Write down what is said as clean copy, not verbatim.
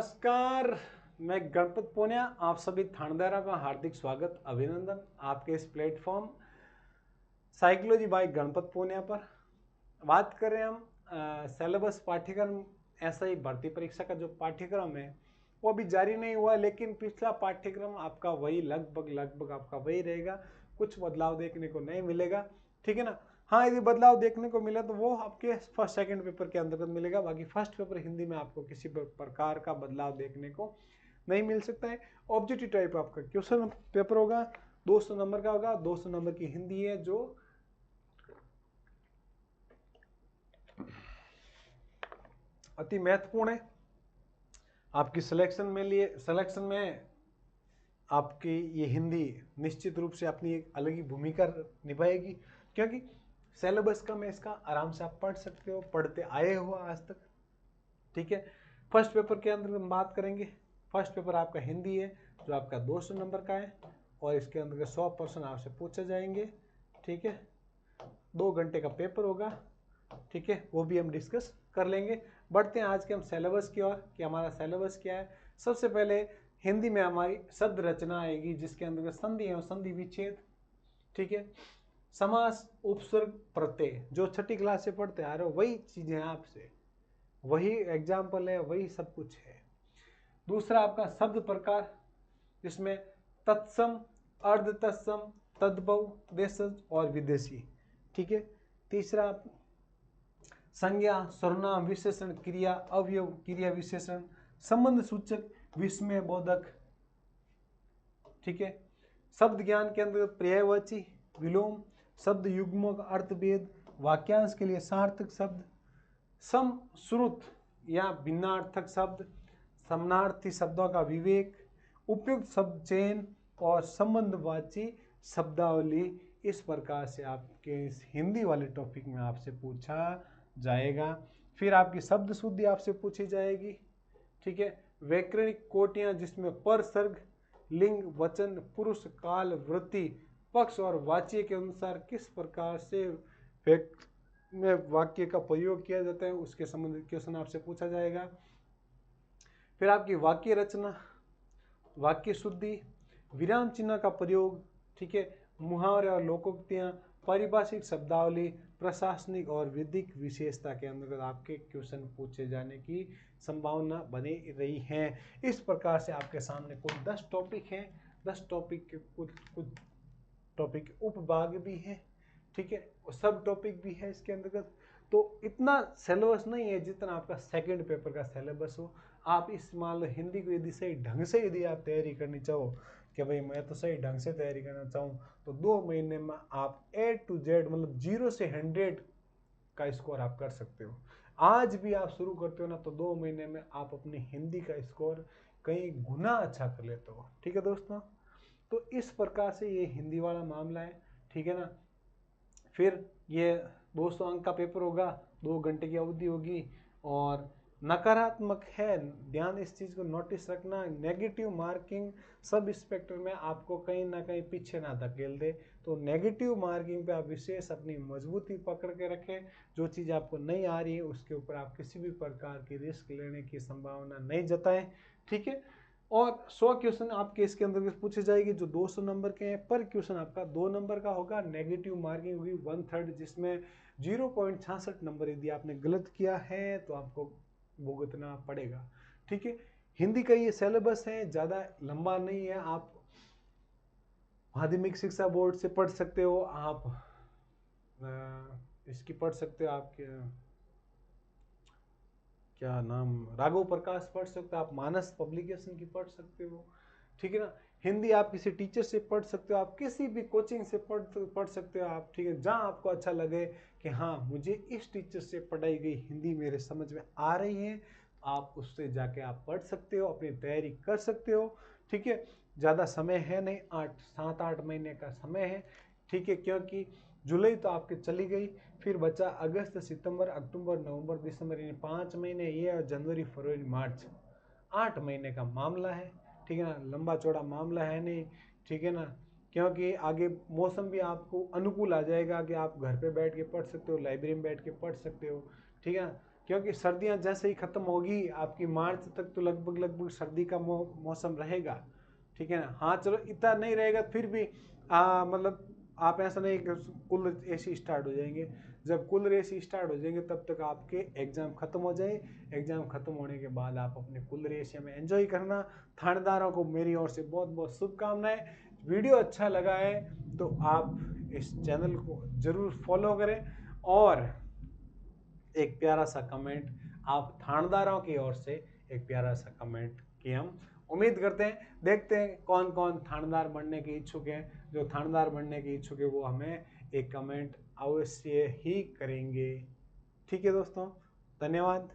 नमस्कार, मैं गणपत पूनिया आप सभी थानेदारों का हार्दिक स्वागत अभिनंदन आपके इस platform psychology by Ganpat Poonia पर। बात करें हम सिलेबस पाठ्यक्रम एसआई भर्ती परीक्षा का जो पाठ्यक्रम है वो अभी जारी नहीं हुआ, लेकिन पिछला पाठ्यक्रम आपका वही लगभग आपका वही रहेगा। कुछ बदलाव देखने को नहीं मिलेगा, ठीक है ना। हाँ, यदि बदलाव देखने को मिला तो वो आपके फर्स्ट सेकंड पेपर के अंतर्गत मिलेगा। बाकी फर्स्ट पेपर हिंदी में आपको किसी प्रकार का बदलाव देखने को नहीं मिल सकता है। ऑब्जेक्टिव टाइप आपका क्वेश्चन पेपर होगा, 200 नंबर का होगा। 200 नंबर की हिंदी है जो अति महत्वपूर्ण है आपकी सिलेक्शन में आपकी ये हिंदी निश्चित रूप से अपनी एक अलग ही भूमिका निभाएगी, क्योंकि सिलेबस का में इसका आराम से आप पढ़ सकते हो, पढ़ते आए हो आज तक, ठीक है। फर्स्ट पेपर के अंदर हम बात करेंगे। फर्स्ट पेपर आपका हिंदी है जो आपका 200 नंबर का है और इसके अंदर 100% आपसे पूछे जाएंगे, ठीक है। 2 घंटे का पेपर होगा, ठीक है, वो भी हम डिस्कस कर लेंगे। बढ़ते हैं आज के हम सिलेबस की ओर कि हमारा सिलेबस क्या है। सबसे पहले हिंदी में हमारी शब्द रचना आएगी जिसके अंदर संधि है और संधि विच्छेद, ठीक है। समास, उपसर्ग, प्रत्यय जो छठी क्लास से पढ़ते आ रहे हो वही चीजें हैं, आपसे वही एग्जाम्पल है, वही सब कुछ है। दूसरा आपका शब्द प्रकार जिसमें तत्सम, अर्ध तत्सम, तद्भव, देशज और विदेशी, ठीक है। तीसरा संज्ञा, सर्वनाम, विशेषण, क्रिया, अवयव, क्रिया विशेषण, संबंध सूचक, विस्मय बोधक, ठीक है। शब्द ज्ञान के अंदर पर्यायवाची, विलोम, शब्द युग्मों का अर्थभेद, वाक्यांश के लिए सार्थक शब्द, सम श्रुत या भिन्नार्थक शब्द, समानार्थी शब्दों का विवेक, उपयुक्त शब्द चयन और संबंधवाची शब्दावली। इस प्रकार से आपके इस हिंदी वाले टॉपिक में आपसे पूछा जाएगा। फिर आपकी शब्द शुद्धि आपसे पूछी जाएगी, ठीक है। व्याकरणिक कोटियां जिसमें पर, सर्ग, लिंग, वचन, पुरुष, काल, वृत्ति, पक्ष और वाच्य के अनुसार किस प्रकार से में वाक्य का प्रयोग किया जाता है उसके संबंधित क्वेश्चन आपसे पूछा जाएगा। फिर आपकी वाक्य रचना, वाक्य शुद्धि, विराम चिन्ह का प्रयोग, ठीक है, मुहावरे और लोकोक्तियां, पारिभाषिक शब्दावली, प्रशासनिक और विधिक विशेषता के अंतर्गत आपके क्वेश्चन पूछे जाने की संभावना बनी रही है। इस प्रकार से आपके सामने कुल 10 टॉपिक हैं। 10 टॉपिक के कुछ टॉपिक उपभाग भी हैं, ठीक है, और सब टॉपिक भी है इसके अंतर्गत। तो इतना सिलेबस नहीं है जितना आपका सेकंड पेपर का सिलेबस हो। आप इस मान लो हिंदी को यदि सही ढंग से यदि आप तैयारी करनी चाहो कि भाई मैं तो सही ढंग से तैयारी करना चाहूँ तो 2 महीने में आप A to Z मतलब 0 से 100 का स्कोर आप कर सकते हो। आज भी आप शुरू करते हो ना तो 2 महीने में आप अपनी हिंदी का स्कोर कई गुना अच्छा कर लेते हो, ठीक है दोस्तों। तो इस प्रकार से ये हिंदी वाला मामला है, ठीक है ना। फिर ये 200 अंक का पेपर होगा, 2 घंटे की अवधि होगी और नकारात्मक है, ध्यान इस चीज़ को नोटिस रखना। नेगेटिव मार्किंग सब इंस्पेक्टर में आपको कहीं ना कहीं पीछे ना धकेल दे, तो नेगेटिव मार्किंग पे आप विशेष अपनी मजबूती पकड़ के रखें। जो चीज़ आपको नहीं आ रही है उसके ऊपर आप किसी भी प्रकार की रिस्क लेने की संभावना नहीं जताएं, ठीक है। और 100 क्वेश्चन आपके इसके अंदर पूछे जाएंगे जो 200 नंबर के हैं। पर क्वेश्चन आपका 2 नंबर का होगा। नेगेटिव मार्किंग होगी 1/3 जिसमें 0.66 नंबर यदि आपने गलत किया है तो आपको भुगतना पड़ेगा, ठीक है। हिंदी का ये सिलेबस है, ज़्यादा लंबा नहीं है। आप माध्यमिक शिक्षा बोर्ड से पढ़ सकते हो, आप इसकी पढ़ सकते हो, आपके क्या नाम राघव प्रकाश पढ़ सकते हो, आप मानस पब्लिकेशन की पढ़ सकते हो, ठीक है ना। हिंदी आप किसी टीचर से पढ़ सकते हो, आप किसी भी कोचिंग से पढ़ सकते हो आप, ठीक है। जहाँ आपको अच्छा लगे कि हाँ मुझे इस टीचर से पढ़ाई गई हिंदी मेरे समझ में आ रही है, आप उससे जाके आप पढ़ सकते हो, अपनी तैयारी कर सकते हो, ठीक है। ज़्यादा समय है नहीं, 7-8 महीने का समय है, ठीक है, क्योंकि जुलाई तो आपके चली गई, फिर बचा अगस्त, सितंबर, अक्टूबर, नवंबर, दिसंबर, यानी 5 महीने ये, और जनवरी, फरवरी, मार्च 8 महीने का मामला है, ठीक है ना। लंबा चौड़ा मामला है नहीं, ठीक है ना, क्योंकि आगे मौसम भी आपको अनुकूल आ जाएगा कि आप घर पे बैठ के पढ़ सकते हो, लाइब्रेरी में बैठ के पढ़ सकते हो, ठीक है ना। क्योंकि सर्दियां जैसे ही ख़त्म होगी, आपकी मार्च तक तो लगभग सर्दी का मौसम रहेगा, ठीक है ना। हाँ चलो इतना नहीं रहेगा, फिर भी मतलब आप ऐसा नहीं कि कूलर एसी स्टार्ट हो जाएंगे। जब कूलर एसी स्टार्ट हो जाएंगे तब तक आपके एग्ज़ाम ख़त्म हो जाए। एग्ज़ाम ख़त्म होने के बाद आप अपने कूलर एसी में एंजॉय करना। थानेदारों को मेरी ओर से बहुत बहुत शुभकामनाएं। वीडियो अच्छा लगा है तो आप इस चैनल को ज़रूर फॉलो करें, और एक प्यारा सा कमेंट आप थानेदारों की ओर से एक प्यारा सा कमेंट की हम उम्मीद करते हैं। देखते हैं कौन कौन थानेदार बनने के इच्छुक हैं। जो थानेदार बनने के इच्छुक है वो हमें एक कमेंट अवश्य ही करेंगे। ठीक है दोस्तों, धन्यवाद।